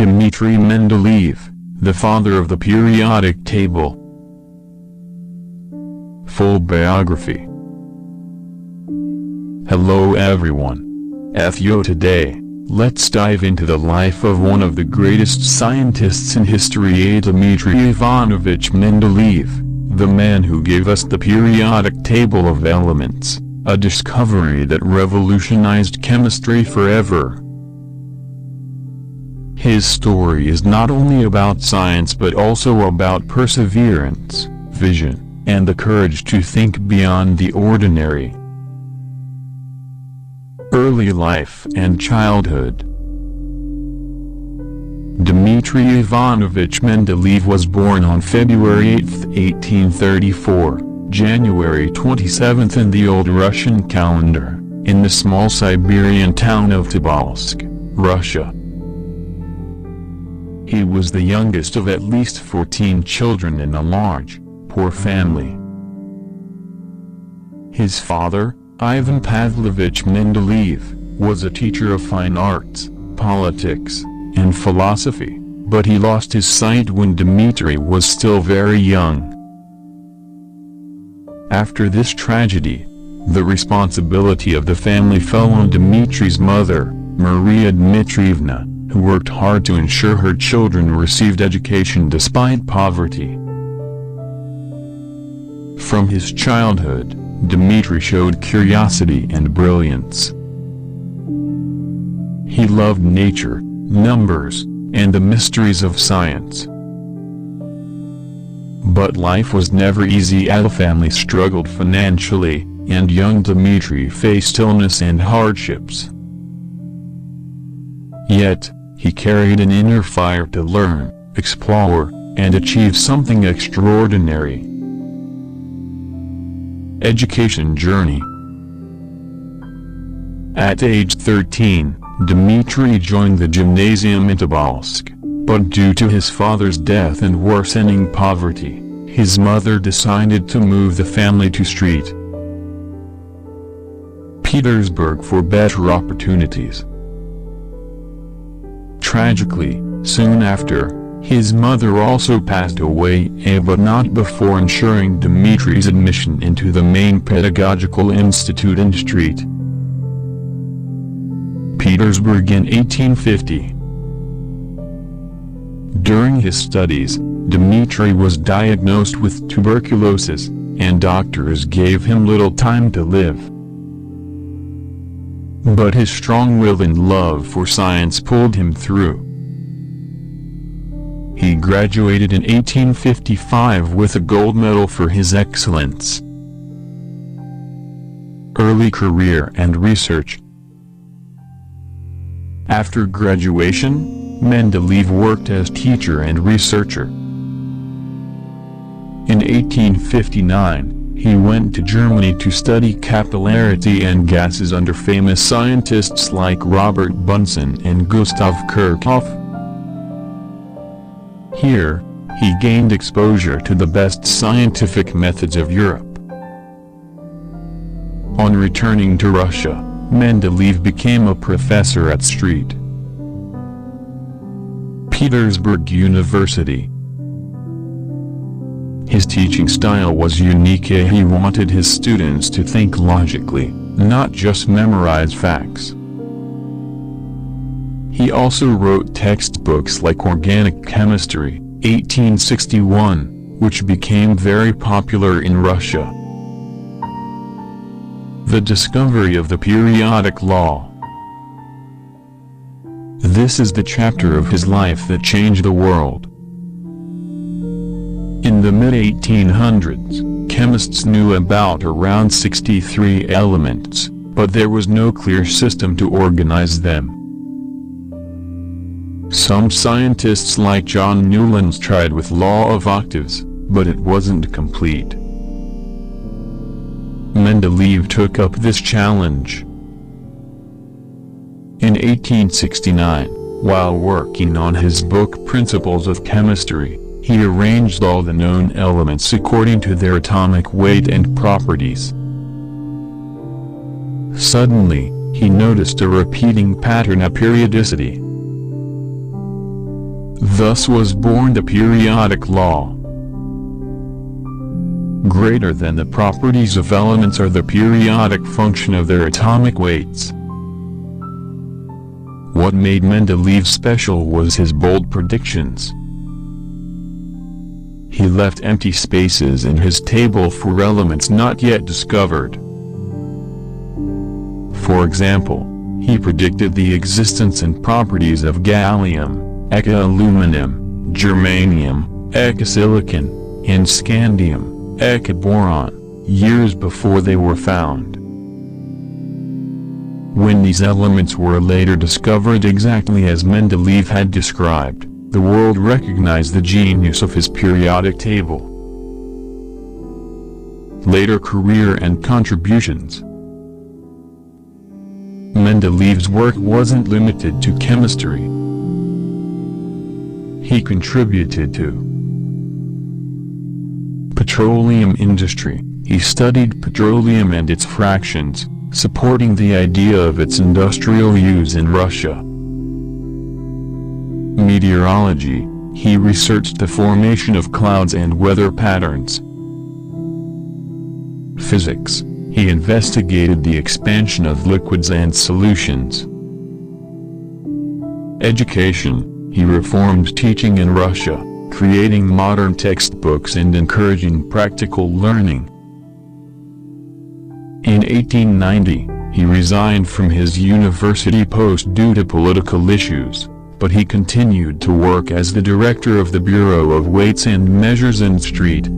Dmitri Mendeleev, the father of the periodic table. Full biography. Hello everyone. Today, let's dive into the life of one of the greatest scientists in history, Dmitri Ivanovich Mendeleev, the man who gave us the periodic table of elements, a discovery that revolutionized chemistry forever. His story is not only about science but also about perseverance, vision, and the courage to think beyond the ordinary. Early life and childhood. Dmitri Ivanovich Mendeleev was born on February 8, 1834, January 27 in the Old Russian calendar, in the small Siberian town of Tobolsk, Russia. He was the youngest of at least 14 children in a large, poor family. His father, Ivan Pavlovich Mendeleev, was a teacher of fine arts, politics, and philosophy, but he lost his sight when Dmitri was still very young. After this tragedy, the responsibility of the family fell on Dmitri's mother, Maria Dmitrievna, who worked hard to ensure her children received education despite poverty. From his childhood, Dmitri showed curiosity and brilliance. He loved nature, numbers, and the mysteries of science. But life was never easy as the family struggled financially, and young Dmitri faced illness and hardships. Yet, he carried an inner fire to learn, explore, and achieve something extraordinary. Education journey. At age 13, Dmitri joined the gymnasium in Tobolsk, but due to his father's death and worsening poverty, his mother decided to move the family to St. Petersburg for better opportunities. Tragically, soon after, his mother also passed away, but not before ensuring Dmitri's admission into the main pedagogical institute in St. Petersburg in 1850. During his studies, Dmitri was diagnosed with tuberculosis, and doctors gave him little time to live. But his strong will and love for science pulled him through. He graduated in 1855 with a gold medal for his excellence. Early career and research. After graduation, Mendeleev worked as teacher and researcher. In 1859, he went to Germany to study capillarity and gases under famous scientists like Robert Bunsen and Gustav Kirchhoff. Here, he gained exposure to the best scientific methods of Europe. On returning to Russia, Mendeleev became a professor at St. Petersburg University. His teaching style was unique. He wanted his students to think logically, not just memorize facts. He also wrote textbooks like Organic Chemistry, 1861, which became very popular in Russia. The discovery of the periodic law. This is the chapter of his life that changed the world. In the mid-1800s, chemists knew about around 63 elements, but there was no clear system to organize them. Some scientists like John Newlands tried with law of octaves, but it wasn't complete. Mendeleev took up this challenge. In 1869, while working on his book Principles of Chemistry, he arranged all the known elements according to their atomic weight and properties. Suddenly, he noticed a repeating pattern of periodicity. Thus was born the periodic law. Greater than the properties of elements are the periodic function of their atomic weights. What made Mendeleev special was his bold predictions. He left empty spaces in his table for elements not yet discovered. For example, he predicted the existence and properties of gallium, eka-aluminum, germanium, eka-silicon, and scandium, eka-boron, years before they were found. When these elements were later discovered exactly as Mendeleev had described, the world recognized the genius of his periodic table. Later career and contributions. Mendeleev's work wasn't limited to chemistry. He contributed to petroleum industry. He studied petroleum and its fractions, supporting the idea of its industrial use in Russia. Meteorology. He researched the formation of clouds and weather patterns. Physics. He investigated the expansion of liquids and solutions. Education. He reformed teaching in Russia, creating modern textbooks and encouraging practical learning. In 1890, he resigned from his university post due to political issues, but he continued to work as the director of the Bureau of Weights and Measures in St.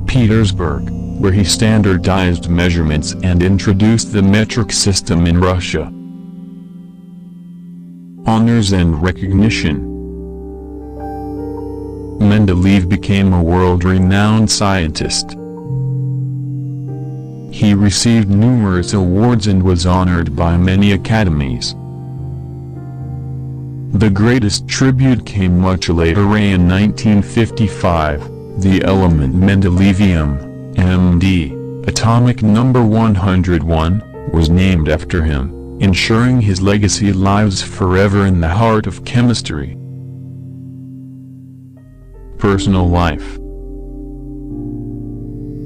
Petersburg, where he standardized measurements and introduced the metric system in Russia. Honors and recognition. Mendeleev became a world-renowned scientist. He received numerous awards and was honored by many academies. The greatest tribute came much later in 1955, the element mendelevium, MD, atomic number 101, was named after him, ensuring his legacy lives forever in the heart of chemistry. Personal life.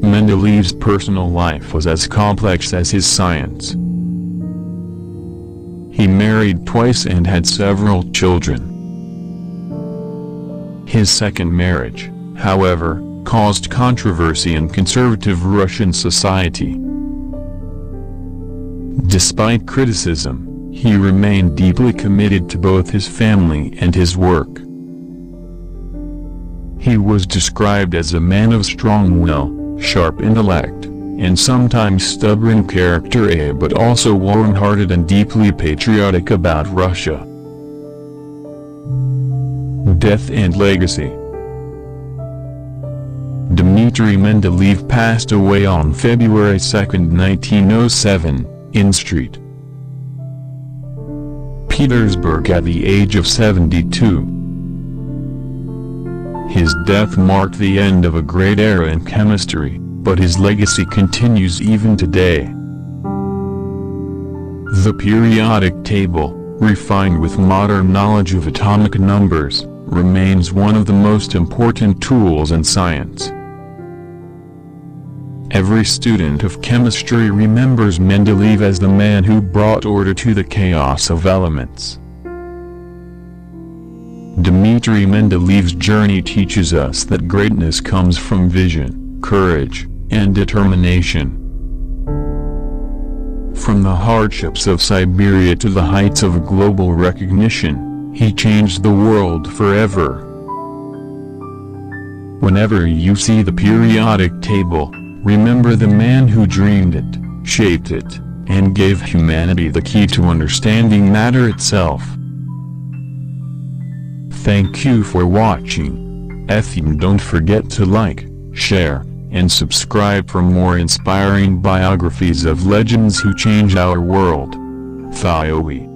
Mendeleev's personal life was as complex as his science. He married twice and had several children. His second marriage, however, caused controversy in conservative Russian society. Despite criticism, he remained deeply committed to both his family and his work. He was described as a man of strong will, sharp intellect, and sometimes stubborn character, but also warm-hearted and deeply patriotic about Russia. Death and legacy. Dmitri Mendeleev passed away on February 2, 1907, in St. Petersburg at the age of 72. His death marked the end of a great era in chemistry, but his legacy continues even today. The periodic table, refined with modern knowledge of atomic numbers, remains one of the most important tools in science. Every student of chemistry remembers Mendeleev as the man who brought order to the chaos of elements. Dmitri Mendeleev's journey teaches us that greatness comes from vision, courage, and determination. From the hardships of Siberia to the heights of global recognition, he changed the world forever. Whenever you see the periodic table, remember the man who dreamed it, shaped it, and gave humanity the key to understanding matter itself. Thank you for watching. Don't forget to like, share, and subscribe for more inspiring biographies of legends who changed our world. Thioe.